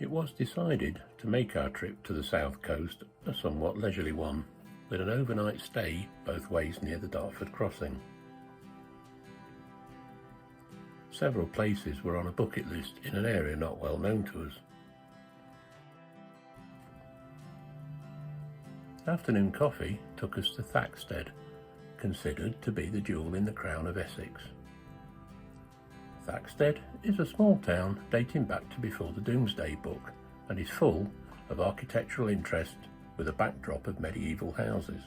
It was decided to make our trip to the south coast a somewhat leisurely one, with an overnight stay both ways near the Dartford crossing. Several places were on a bucket list in an area not well known to us. Afternoon coffee took us to Thaxted, considered to be the jewel in the crown of Essex. Thaxted is a small town dating back to before the Domesday Book and is full of architectural interest with a backdrop of medieval houses.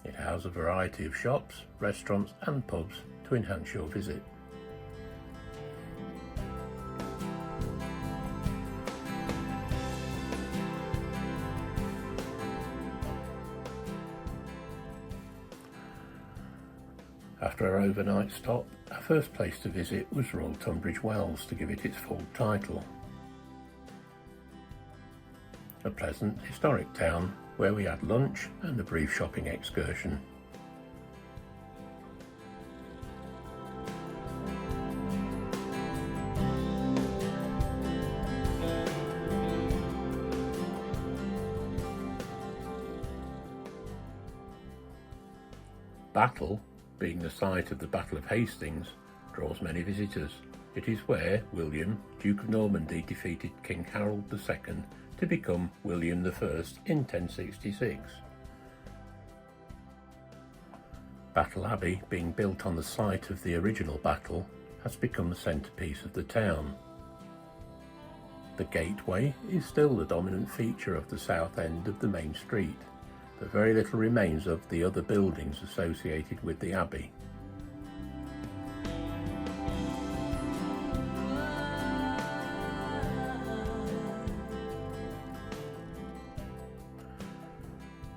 It houses a variety of shops, restaurants and pubs to enhance your visit. After our overnight stop, our first place to visit was Royal Tunbridge Wells, to give it its full title. A pleasant, historic town where we had lunch and a brief shopping excursion. Battle, being the site of the Battle of Hastings, draws many visitors. It is where William, Duke of Normandy, defeated King Harold II to become William I in 1066. Battle Abbey, being built on the site of the original battle, has become the centrepiece of the town. The gateway is still the dominant feature of the south end of the main street, but very little remains of the other buildings associated with the abbey.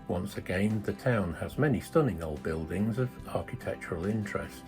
Once again, the town has many stunning old buildings of architectural interest.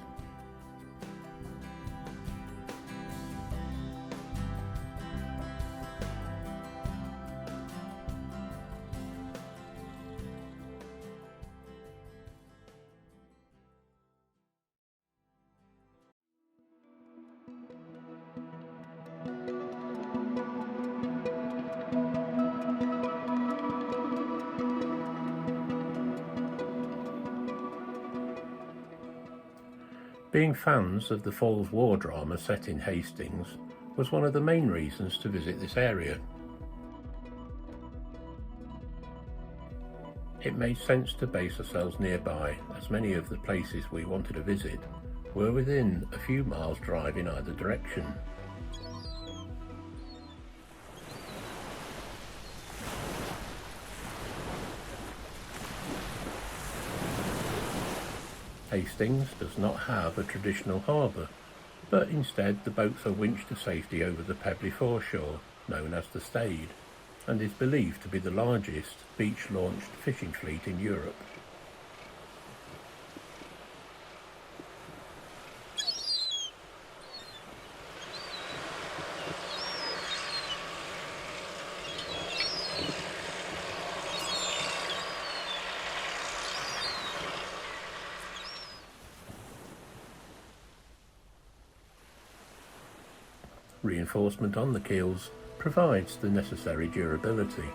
Being fans of the Falls War drama set in Hastings was one of the main reasons to visit this area. It made sense to base ourselves nearby, as many of the places we wanted to visit were within a few miles' drive in either direction. Hastings does not have a traditional harbour, but instead the boats are winched to safety over the pebbly foreshore, known as the Stade, and is believed to be the largest beach-launched fishing fleet in Europe. Reinforcement on the keels provides the necessary durability.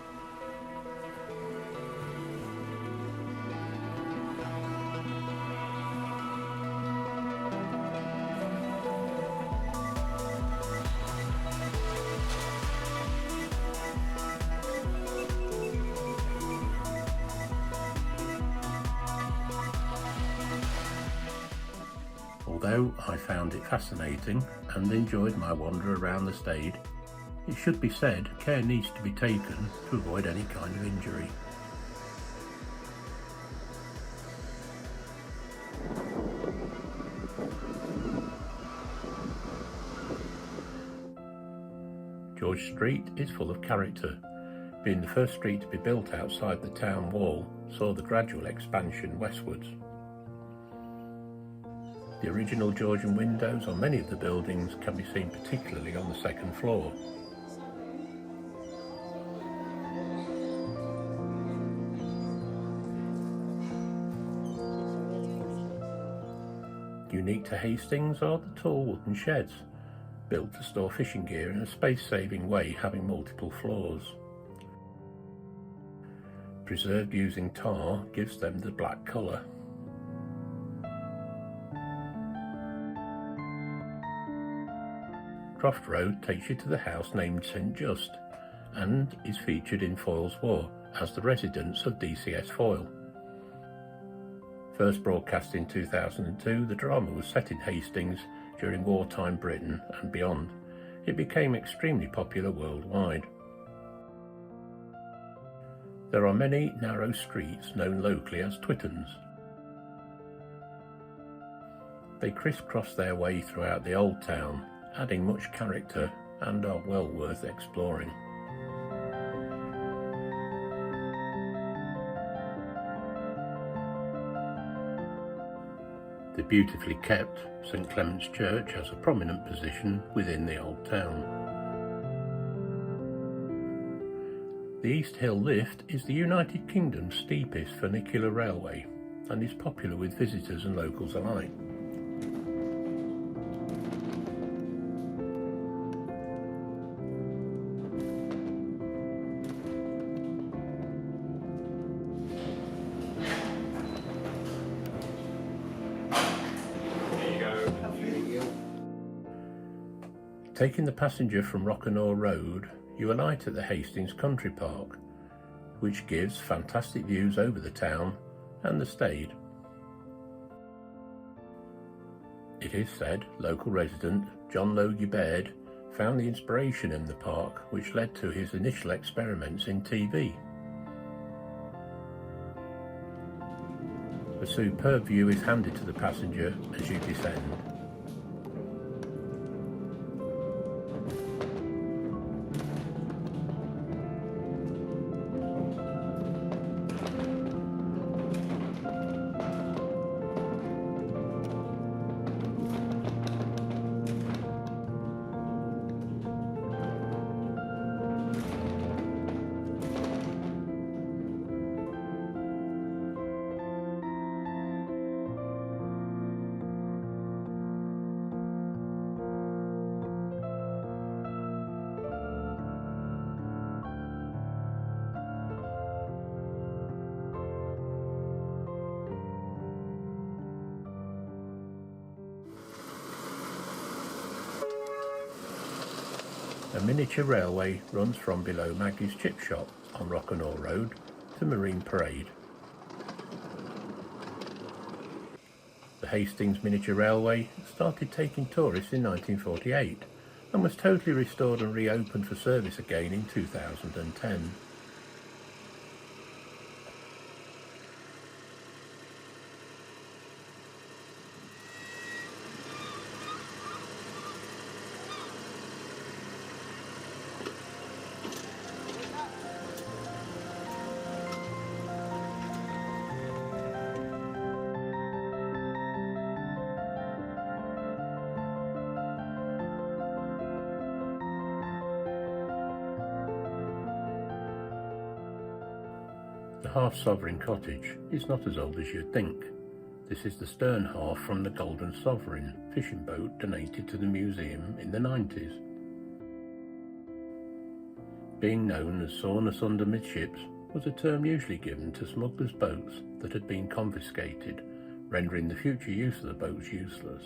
Although I found it fascinating and enjoyed my wander around the Stade, it should be said care needs to be taken to avoid any kind of injury. George Street is full of character. Being the first street to be built outside the town wall, saw the gradual expansion westwards. The original Georgian windows on many of the buildings can be seen particularly on the second floor. Unique to Hastings are the tall wooden sheds, built to store fishing gear in a space-saving way, having multiple floors. Preserved using tar gives them the black colour. Croft Road takes you to the house named St Just and is featured in Foyle's War as the residence of DCS Foyle. First broadcast in 2002, the drama was set in Hastings during wartime Britain and beyond. It became extremely popular worldwide. There are many narrow streets known locally as Twittons. They crisscross their way throughout the old town, adding much character and are well worth exploring. The beautifully kept St Clement's Church has a prominent position within the old town. The East Hill Lift is the United Kingdom's steepest funicular railway and is popular with visitors and locals alike. Taking the passenger from Rockanaw Road, you alight at the Hastings Country Park, which gives fantastic views over the town and the Stade. It is said local resident John Logie Baird found the inspiration in the park, which led to his initial experiments in TV. A superb view is handed to the passenger as you descend. A miniature railway runs from below Maggie's Chip Shop on Rockanaw Road to Marine Parade. The Hastings Miniature Railway started taking tourists in 1948 and was totally restored and reopened for service again in 2010. The half-sovereign cottage is not as old as you'd think. This is the stern half from the Golden Sovereign fishing boat donated to the museum in the 90s. Being known as Soreness under midships was a term usually given to smugglers' boats that had been confiscated, rendering the future use of the boats useless.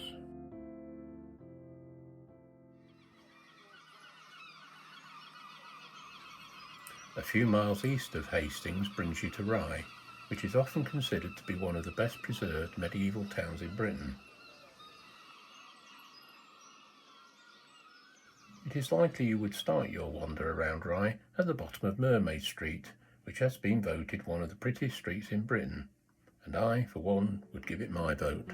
A few miles east of Hastings brings you to Rye, which is often considered to be one of the best preserved medieval towns in Britain. It is likely you would start your wander around Rye at the bottom of Mermaid Street, which has been voted one of the prettiest streets in Britain, and I, for one, would give it my vote.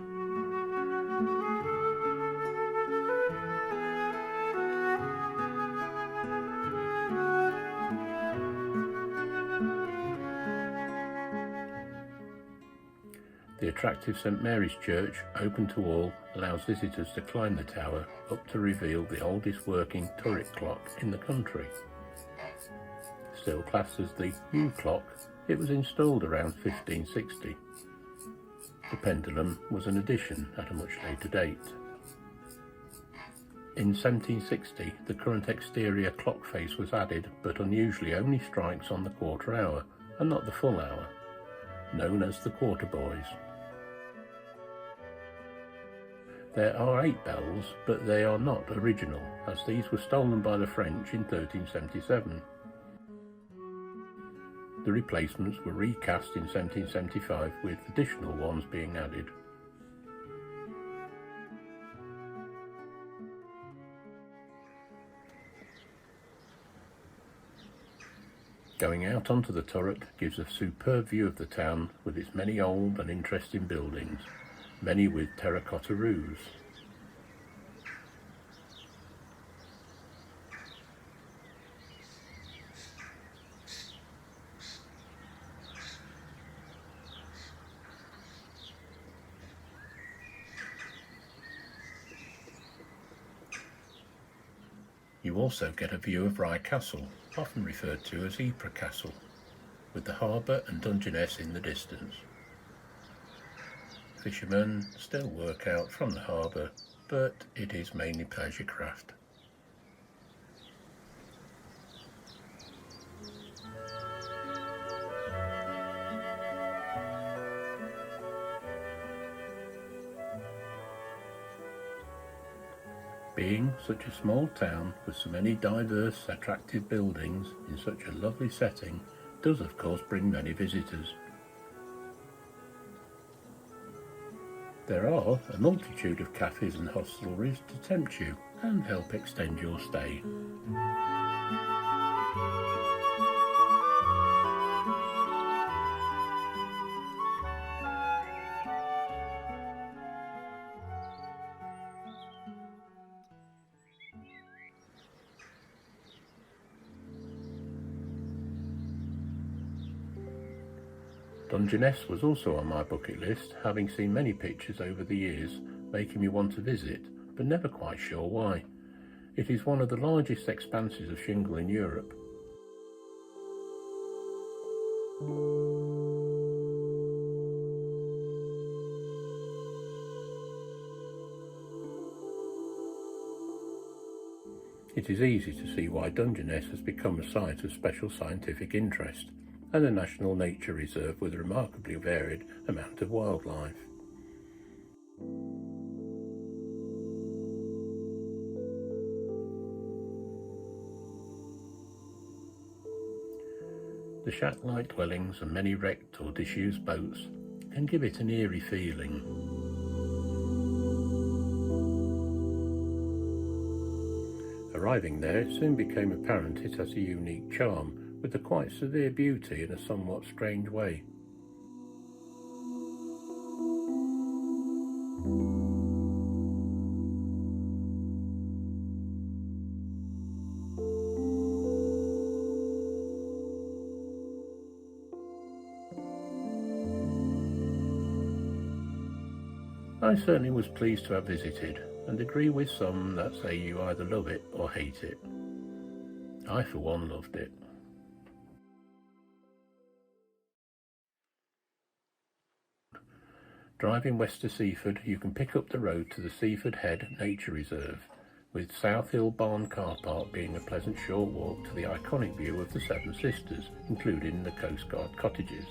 The attractive St Mary's Church, open to all, allows visitors to climb the tower up to reveal the oldest working turret clock in the country. Still classed as the U clock, it was installed around 1560. The pendulum was an addition at a much later date. In 1760, the current exterior clock face was added, but unusually only strikes on the quarter hour, and not the full hour, known as the quarter boys. There are 8 bells, but they are not original, as these were stolen by the French in 1377. The replacements were recast in 1775, with additional ones being added. Going out onto the turret gives a superb view of the town with its many old and interesting buildings, many with terracotta roofs. You also get a view of Rye Castle, often referred to as Ypres Castle, with the harbour and Dungeness in the distance. Fishermen still work out from the harbour, but it is mainly pleasure craft. Being such a small town with so many diverse, attractive buildings in such a lovely setting does of course bring many visitors. There are a multitude of cafes and hostelries to tempt you and help extend your stay. Dungeness was also on my bucket list, having seen many pictures over the years, making me want to visit, but never quite sure why. It is one of the largest expanses of shingle in Europe. It is easy to see why Dungeness has become a site of special scientific interest, and a national nature reserve with a remarkably varied amount of wildlife. The shack-like dwellings and many wrecked or disused boats can give it an eerie feeling. Arriving there, it soon became apparent it has a unique charm, with a quite severe beauty in a somewhat strange way. I certainly was pleased to have visited, and agree with some that say you either love it or hate it. I for one loved it. Driving west to Seaford, you can pick up the road to the Beachy Head Nature Reserve, with South Hill Barn car park being a pleasant short walk to the iconic view of the Seven Sisters, including the Coast Guard cottages.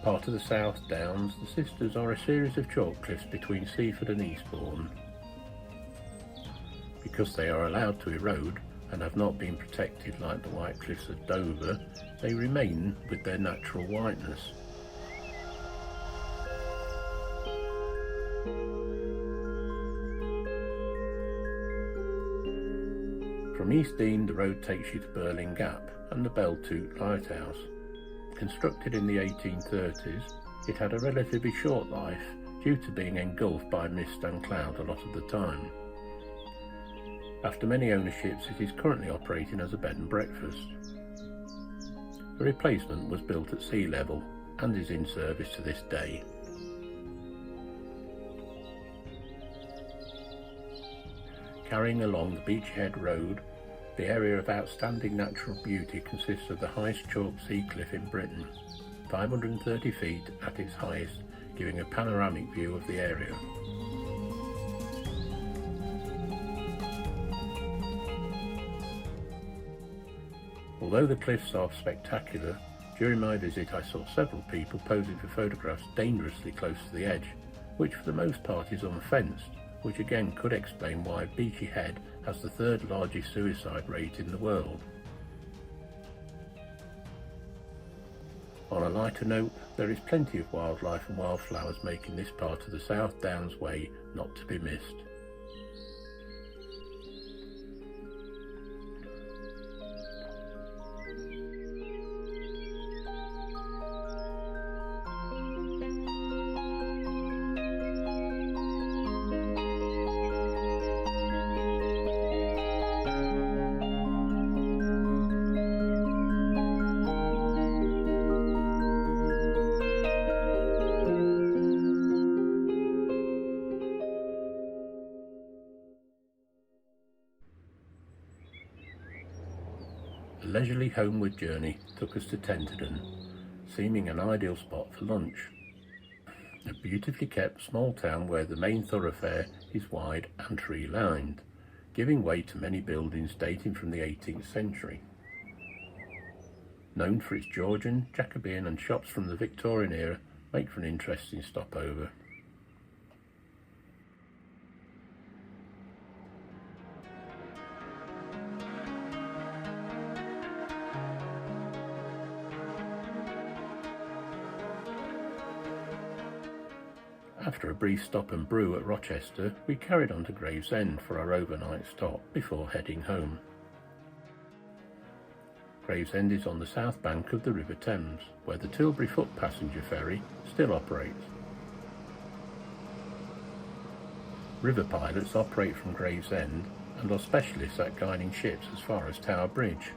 Part of the South Downs, the Sisters are a series of chalk cliffs between Seaford and Eastbourne. Because they are allowed to erode, and have not been protected like the White Cliffs of Dover, they remain with their natural whiteness. From East Dean, the road takes you to Burling Gap and the Beltoot Lighthouse. Constructed in the 1830s, it had a relatively short life due to being engulfed by mist and cloud a lot of the time. After many ownerships, it is currently operating as a bed and breakfast. A replacement was built at sea level and is in service to this day. Carrying along the Beachy Head Road, the area of outstanding natural beauty consists of the highest chalk sea cliff in Britain, 530 feet at its highest, giving a panoramic view of the area. Although the cliffs are spectacular, during my visit I saw several people posing for photographs dangerously close to the edge, which for the most part is unfenced, which again could explain why Beachy Head has the third largest suicide rate in the world. On a lighter note, there is plenty of wildlife and wildflowers making this part of the South Downs Way not to be missed. A leisurely homeward journey took us to Thaxted, seeming an ideal spot for lunch. A beautifully kept small town where the main thoroughfare is wide and tree-lined, giving way to many buildings dating from the 18th century. Known for its Georgian, Jacobean and shops from the Victorian era, make for an interesting stopover. After a brief stop and brew at Rochester, we carried on to Gravesend for our overnight stop before heading home. Gravesend is on the south bank of the River Thames, where the Tilbury Foot passenger ferry still operates. River pilots operate from Gravesend and are specialists at guiding ships as far as Tower Bridge.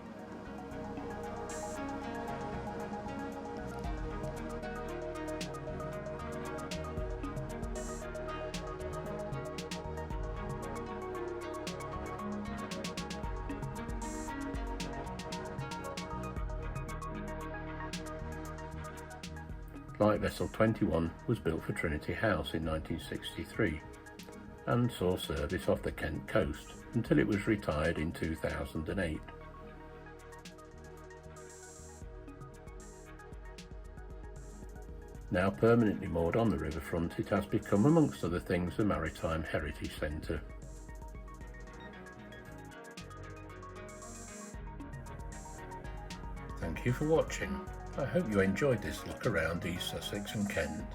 Light Vessel 21 was built for Trinity House in 1963 and saw service off the Kent coast until it was retired in 2008. Now permanently moored on the riverfront, it has become, amongst other things, a maritime heritage centre. Thank you for watching. I hope you enjoyed this look around East Sussex and Kent.